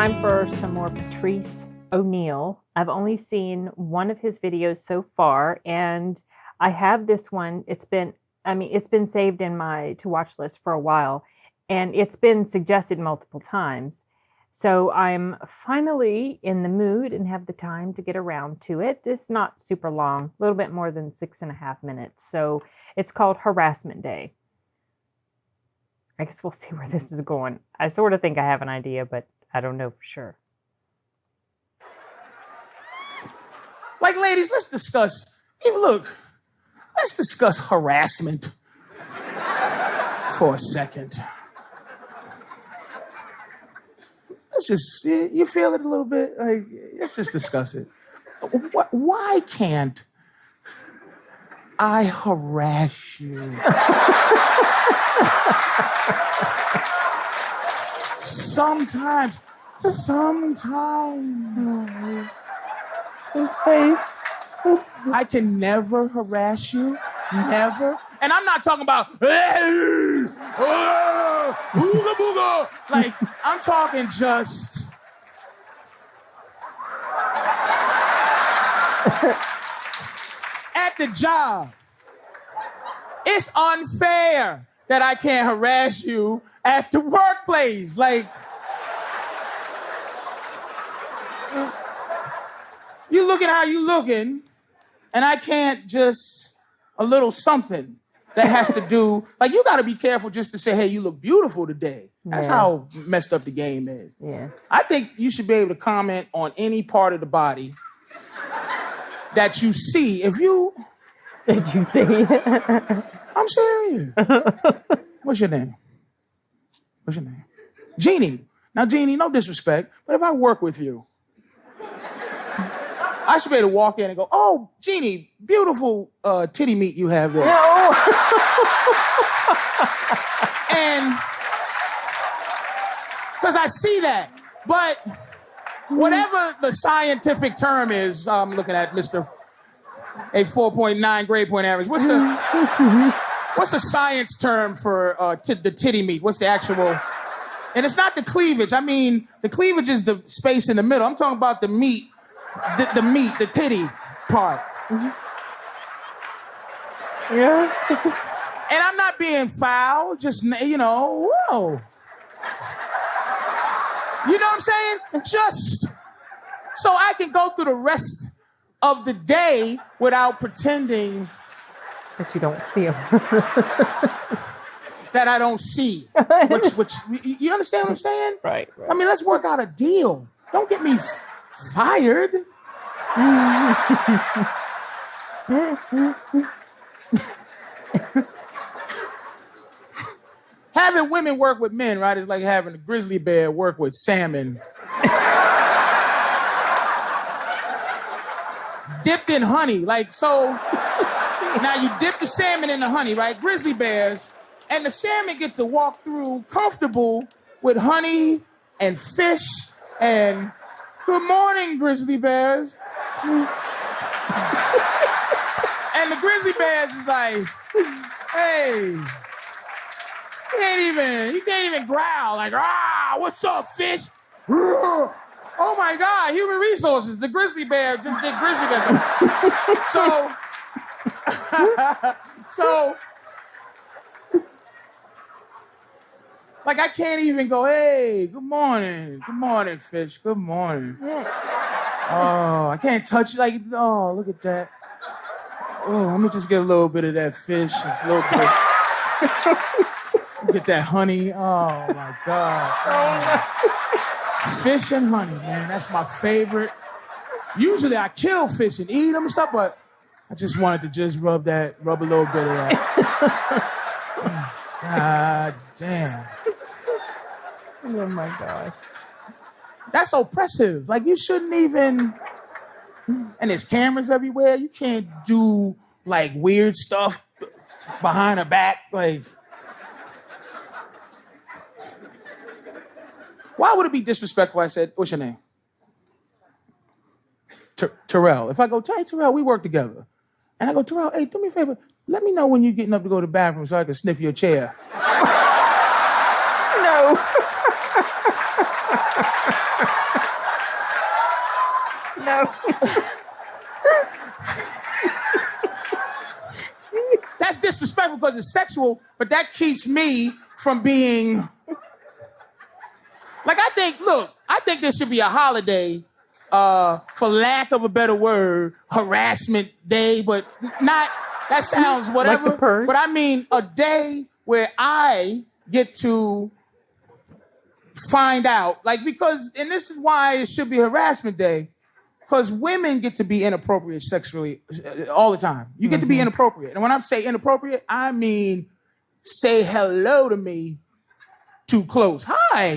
time for some more Patrice O'Neal. I've only seen one of his videos so far, and I have this one. It's been saved in my to watch list for a while, and it's been suggested multiple times. So I'm finally in the mood and have the time to get around to it. It's not super long, a little bit more than 6.5 minutes. So it's called Harassment Day. I guess we'll see where this is going. I sort of think I have an idea, but I don't know for sure. Like, ladies, let's discuss harassment for a second. Let's just, you feel it a little bit? Like, let's just discuss it. Why can't I harass you? Sometimes. His face. I can never harass you. Never. And I'm not talking about, ooga booga. Like, I'm talking just. At the job. It's unfair that I can't harass you at the workplace. Like, you looking how you looking, and I can't just a little something that has to do, like, you got to be careful just to say, hey, you look beautiful today. That's how messed up the game is. Yeah. I think you should be able to comment on any part of the body that you see. If you... Did you see? I'm serious. What's your name? What's your name? Jeannie. Now, Jeannie, no disrespect, but if I work with you, I should be able to walk in and go, oh, Jeannie, beautiful titty meat you have there. No. And because I see that. But whatever the scientific term is, I'm looking at Mr. A 4.9 grade point average. What's the science term for the titty meat? What's the actual? And it's not the cleavage. I mean, the cleavage is the space in the middle. I'm talking about the meat. The meat, the titty part. Yeah. And I'm not being foul, just, whoa. You know what I'm saying? Just so I can go through the rest of the day without pretending that you don't see him. that I don't see. Which you understand what I'm saying? Right. I mean, let's work out a deal. Don't get me fired. Having women work with men, right, is like having a grizzly bear work with salmon. Dipped in honey. Like, so now you dip the salmon in the honey, right? Grizzly bears, and the salmon get to walk through comfortable with honey and fish and good morning, grizzly bears. And the grizzly bears is like, hey, you can't even growl. Like, what's up, fish? Oh my God, human resources. The grizzly bear just did grizzly bear. So, like, I can't even go, hey, good morning, fish, good morning. Oh, I can't touch, like, oh, look at that. Oh, let me just get a little bit of that fish, a little bit. Get that honey. Oh my God. Fish and honey, man, that's my favorite. Usually I kill fish and eat them and stuff, but I just wanted to just rub a little bit of that. God damn. Oh my God. That's oppressive. Like, you shouldn't even, and there's cameras everywhere. You can't do like weird stuff behind her back. Like, why would it be disrespectful? I said, what's your name? Terrell. If I go, hey, Terrell, we work together. And I go, Terrell, hey, do me a favor. Let me know when you're getting up to go to the bathroom so I can sniff your chair. No. No. That's disrespectful because it's sexual, but that keeps me from being... Like, I think there should be a holiday, for lack of a better word, harassment day, but not, that sounds whatever. Like the Purge? But I mean a day where I get to find out, like, because, and this is why it should be harassment day, because women get to be inappropriate sexually all the time. You get to be inappropriate. And when I say inappropriate, I mean say hello to me too close. Hi.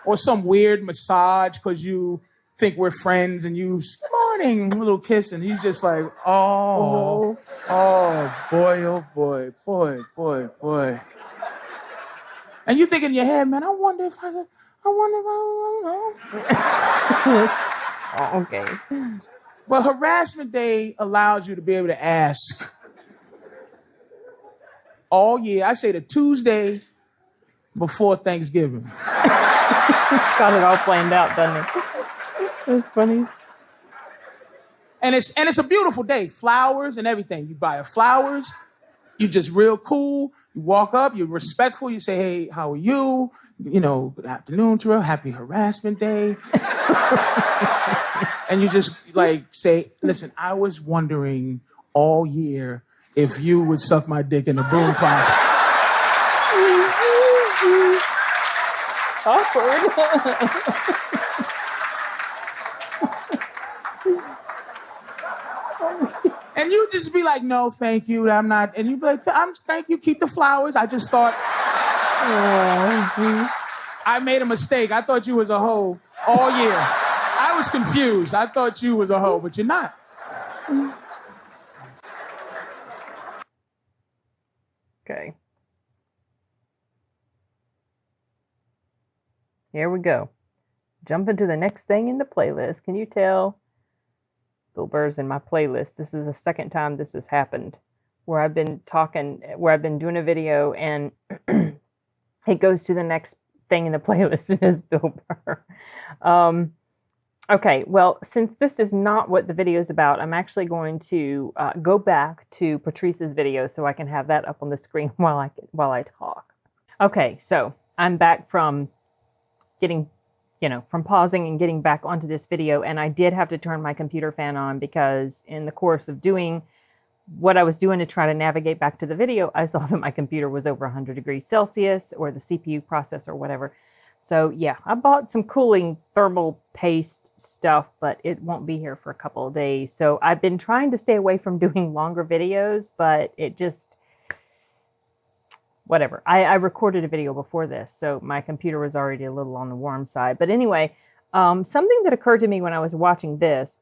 Or some weird massage because you think we're friends and you, good morning, little kiss, and he's just like, oh boy. And you think in your head, man, I wonder if I Oh, okay. But harassment day allows you to be able to ask all year. I say the Tuesday before Thanksgiving. It's got it all planned out, doesn't it? That's funny. And it's a beautiful day. Flowers and everything. You buy her flowers. You just real cool. You walk up. You're respectful. You say, hey, how are you? You know, good afternoon to her. Happy harassment day. And you just like say, listen, I was wondering all year if you would suck my dick in the broom closet. Awkward. And you just be like, no, thank you, I'm not. And you be like, thank you, keep the flowers. I just thought, I made a mistake. I thought you was a hoe all year. I was confused. I thought you was a hoe, but you're not. Okay. Here we go. Jump into the next thing in the playlist. Can you tell? Bill Burr's in my playlist. This is the second time this has happened where I've been doing a video and it goes to the next thing in the playlist and it's Bill Burr. Okay, well, since this is not what the video is about, I'm actually going to go back to Patrice's video so I can have that up on the screen while I talk. Okay, so I'm back from from pausing and getting back onto this video, and I did have to turn my computer fan on because in the course of doing what I was doing to try to navigate back to the video, I saw that my computer was over 100 degrees Celsius, or the CPU processor or whatever. So yeah, I bought some cooling thermal paste stuff, but it won't be here for a couple of days. So I've been trying to stay away from doing longer videos, but it just, whatever. I recorded a video before this, so my computer was already a little on the warm side. But anyway, something that occurred to me when I was watching this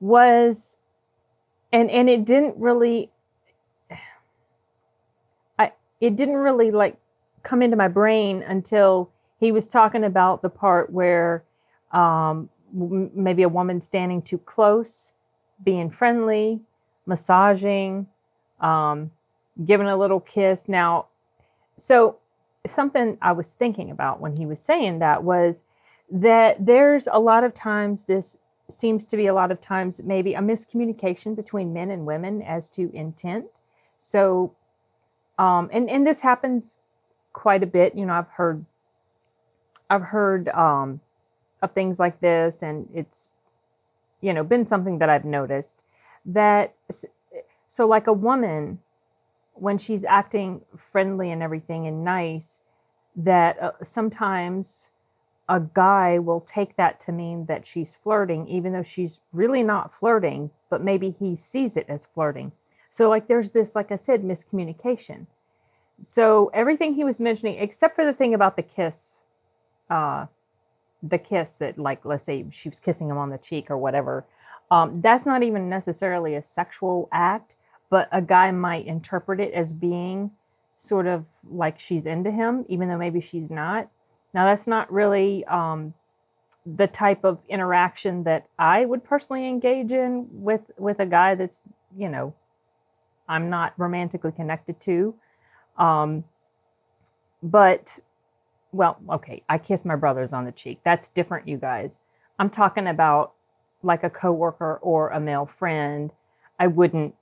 was, and it didn't really like come into my brain until he was talking about the part where maybe a woman standing too close, being friendly, massaging, giving a little kiss. Now, so something I was thinking about when he was saying that was that there's a lot of times, this seems to be a lot of times maybe a miscommunication between men and women as to intent. So, and this happens quite a bit. You know, I've heard of things like this, and it's, been something that I've noticed that, so like a woman, when she's acting friendly and everything and nice, that sometimes a guy will take that to mean that she's flirting, even though she's really not flirting, but maybe he sees it as flirting. So like there's this, like I said, miscommunication. So everything he was mentioning, except for the thing about the kiss that, like, let's say she was kissing him on the cheek or whatever, that's not even necessarily a sexual act, but a guy might interpret it as being sort of like she's into him, even though maybe she's not. Now, that's not really the type of interaction that I would personally engage in with a guy that's, I'm not romantically connected to. But, well, okay, I kiss my brothers on the cheek. That's different, you guys. I'm talking about like a coworker or a male friend. I wouldn't,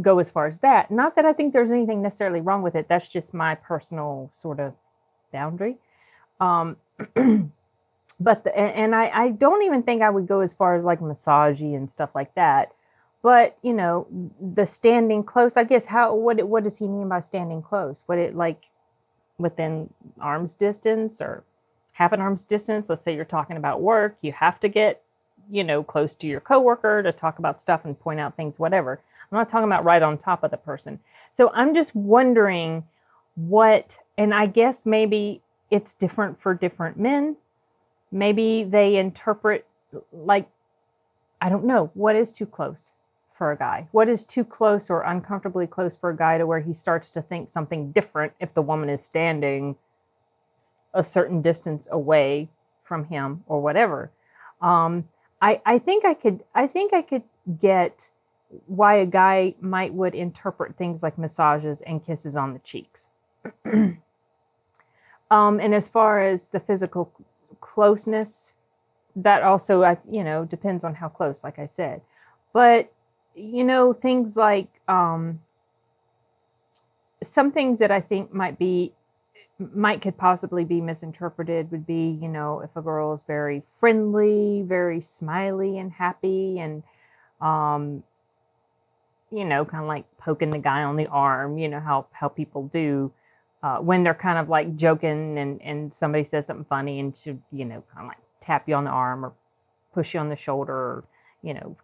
go as far as that. Not that I think there's anything necessarily wrong with it. That's just my personal sort of boundary. Um, but I don't even think I would go as far as like massagey and stuff like that. But the standing close, I guess. What does he mean by standing close? Would it like within arm's distance or half an arm's distance? Let's say you're talking about work, you have to get close to your coworker to talk about stuff and point out things, whatever. I'm not talking about right on top of the person. So I'm just wondering and I guess maybe it's different for different men. Maybe they interpret like, I don't know, what is too close for a guy? What is too close or uncomfortably close for a guy to where he starts to think something different if the woman is standing a certain distance away from him or whatever? I think I could get why a guy would interpret things like massages and kisses on the cheeks. And as far as the physical closeness, that also, depends on how close, like I said. But, things like some things that I think could possibly be misinterpreted would be, if a girl is very friendly, very smiley and happy and, kind of like poking the guy on the arm, how people do when they're kind of like joking and somebody says something funny and should, kind of like tap you on the arm or push you on the shoulder or,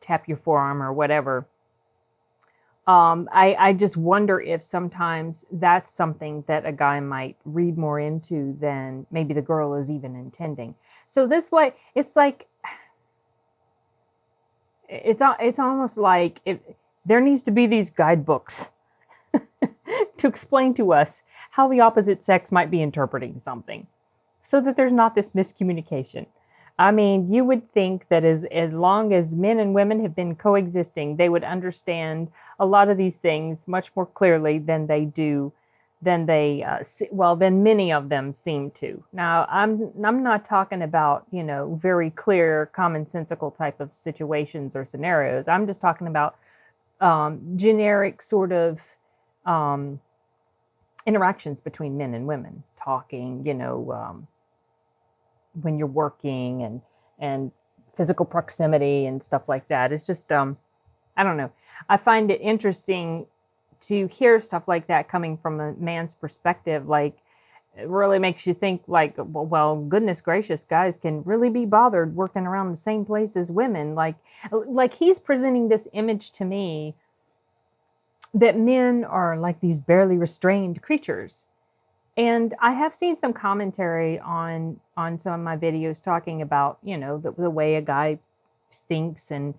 tap your forearm or whatever. I just wonder if sometimes that's something that a guy might read more into than maybe the girl is even intending. So this way, it's like, it's almost like there needs to be these guidebooks to explain to us how the opposite sex might be interpreting something so that there's not this miscommunication. I mean, you would think that as long as men and women have been coexisting, they would understand a lot of these things much more clearly than they do, than many of them seem to. Now, I'm not talking about, very clear, commonsensical type of situations or scenarios. I'm just talking about generic sort of interactions between men and women, talking, when you're working and physical proximity and stuff like that. It's just, I don't know. I find it interesting to hear stuff like that coming from a man's perspective. Like, it really makes you think like, well, goodness gracious, guys can really be bothered working around the same place as women. Like he's presenting this image to me that men are like these barely restrained creatures. And I have seen some commentary on some of my videos talking about, the way a guy thinks and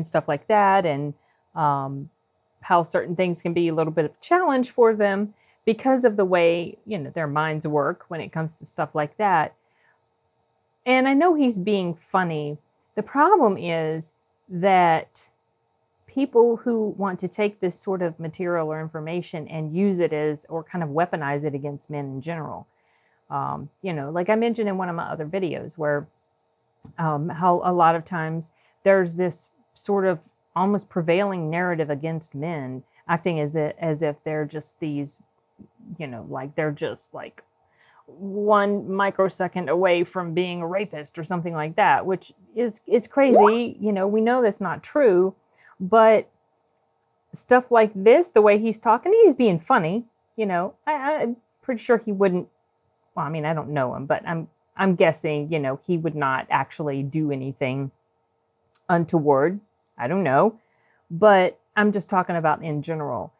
stuff like that. And how certain things can be a little bit of a challenge for them because of the way, their minds work when it comes to stuff like that. And I know he's being funny. The problem is that people who want to take this sort of material or information and use it or kind of weaponize it against men in general. Like I mentioned in one of my other videos where how a lot of times there's this sort of almost prevailing narrative against men, acting as if they're just these, like they're just like 1 microsecond away from being a rapist or something like that, which is crazy. We know that's not true. But stuff like this, the way he's talking, he's being funny. I'm pretty sure he wouldn't. Well, I mean, I don't know him, but I'm guessing, he would not actually do anything untoward. I don't know, but I'm just talking about in general,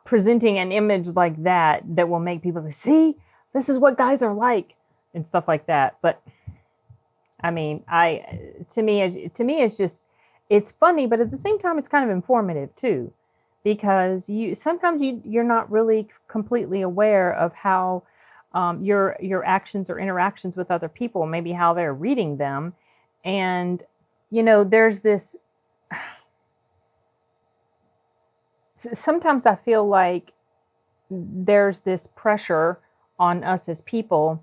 presenting an image like that will make people say, "See, this is what guys are like," and stuff like that. But I mean, to me, it's just. It's funny, but at the same time, it's kind of informative too, because sometimes you're not really completely aware of how your actions or interactions with other people, maybe how they're reading them, and there's this. sometimes I feel like there's this pressure on us as people,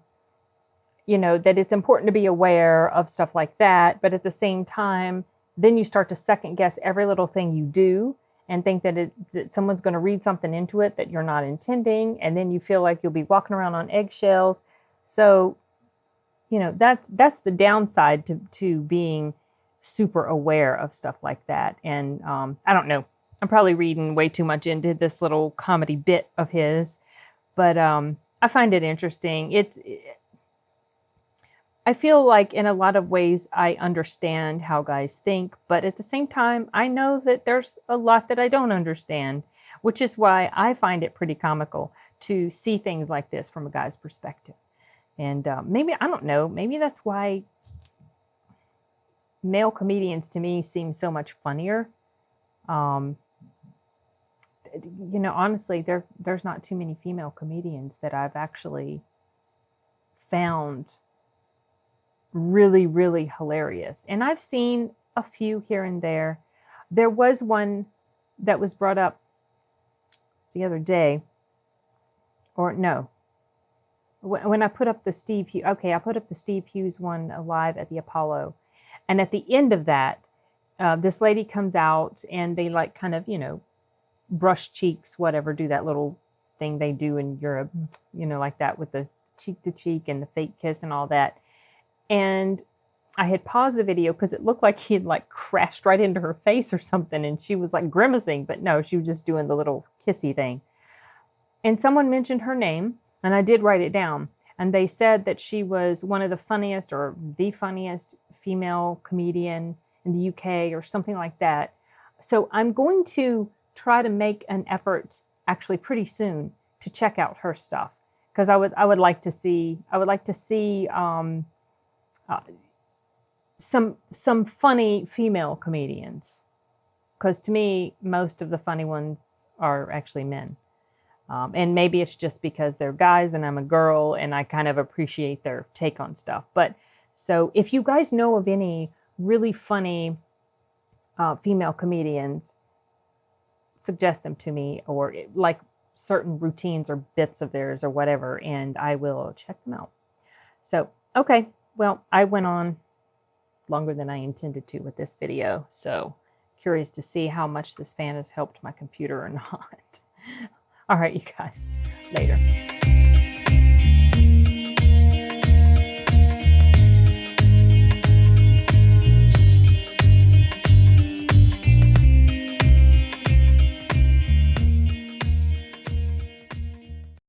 you know, that it's important to be aware of stuff like that. But at the same time, then you start to second guess every little thing you do and think that someone's going to read something into it that you're not intending. And then you feel like you'll be walking around on eggshells. So, you know, that's the downside to being super aware of stuff like that. And I don't know. I'm probably reading way too much into this little comedy bit of his, but I find it interesting. I feel like in a lot of ways I understand how guys think, but at the same time, I know that there's a lot that I don't understand, which is why I find it pretty comical to see things like this from a guy's perspective. And maybe, I don't know, maybe that's why male comedians to me seem so much funnier. You know, honestly, there's not too many female comedians that I've actually found really, really hilarious. And I've seen a few here and there. There was one that was brought up the other day, or no, when I put up the Steve Hughes, okay, I put up the Steve Hughes one live at the Apollo. And at the end of that, this lady comes out and they like kind of, you know, brush cheeks, whatever, do that little thing they do in Europe, you know, like that with the cheek to cheek and the fake kiss and all that. And I had paused the video because it looked like he had like crashed right into her face or something. And she was like grimacing, but no, she was just doing the little kissy thing. And someone mentioned her name and I did write it down. And they said that she was one of the funniest or the funniest female comedian in the UK or something like that. So I'm going to try to make an effort actually pretty soon to check out her stuff, because I would like to see some funny female comedians, because to me most of the funny ones are actually men, and maybe it's just because they're guys and I'm a girl and I kind of appreciate their take on stuff. But so if you guys know of any really funny female comedians, suggest them to me, or like certain routines or bits of theirs or whatever, and I will check them out. So, okay, well, I went on longer than I intended to with this video, so curious to see how much this fan has helped my computer or not. All right, you guys, later.